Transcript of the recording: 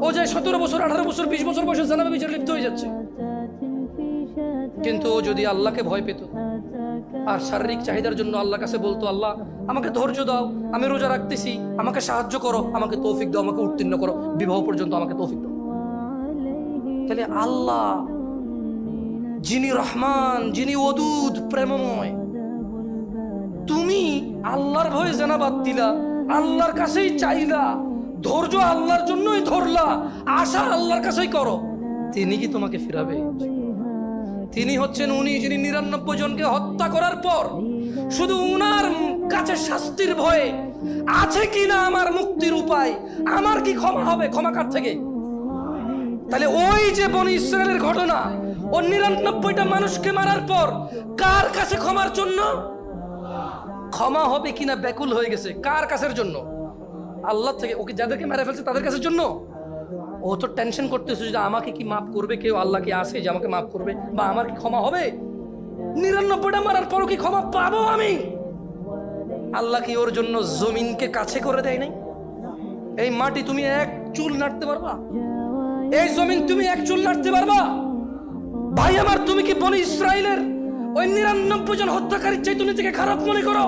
ও যে 17 বছর 18 বছর 20 বছর বয়সে জানাবে বিচার লিপ্ত হয়ে যাচ্ছে। কিন্তু ও যদি আল্লাহকে ভয় পেত আর শারীরিক চাহিদার জন্য আল্লাহর কাছে বলতো, আল্লাহ আমাকে ধৈর্য দাও, আমি রোজা রাখতেছি, আমাকে সাহায্য করো, আমাকে তৌফিক দাও, আমাকে উত্তীর্ণ করো, বিবাহ পর্যন্ত আমাকে তৌফিক দাও, তাহলে আল্লাহ যিনি রহমান, যিনি ওদুদ প্রেমময়, তুমি আল্লাহর ভয়ে জানা বাদ দিলা, আল্লাহর কাছেই চাইলা, ধৈর্য আল্লাহর জন্যই ধরলা, আশা আল্লাহর কাছেই করো, তিনি কি তোমাকে ফিরাবে? তিনি হচ্ছেন উনি যিনি 99 জনকে হত্যা করার পর শুধু উনার কাছে শাস্তির ভয়ে আছে কিনা আমার মুক্তির উপায়, আমার কি ক্ষমা হবে, ক্ষমা কার থেকে? তাহলে ওই যে বনি ইসরায়েলের ঘটনা, ও 99টা মানুষকে মারার পর কার কাছে ক্ষমার জন্য, ক্ষমা হবে কিনা ব্যাকুল হয়ে গেছে, কার কাছের জন্য? আল্লাহ থেকে। ওকে যাদেরকে মেরে ফেলছে তাদের কাছের জন্য। ও তো টেনশন করতেছে যে আমাকে কি মাফ করবে কেউ, আল্লাহ কি আছে যে আমাকে মাফ করবে, বা আমার কি ক্ষমা হবে? 99টা মারার পরও কি ক্ষমা পাবো আমি? আল্লাহ কি ওর জন্য জমিনকে কাছে করে দেয় নাই? এই মাটি তুমি এক চুল নাড়তে পারবা? এই জমিন তুমি এক চুল নাড়তে পারবা? ভাই আমার, তুমি কি বনি ইসরায়েলের ওই 99 জন হত্যাকারীর চাইতে নিজেকে খারাপ মনে করো?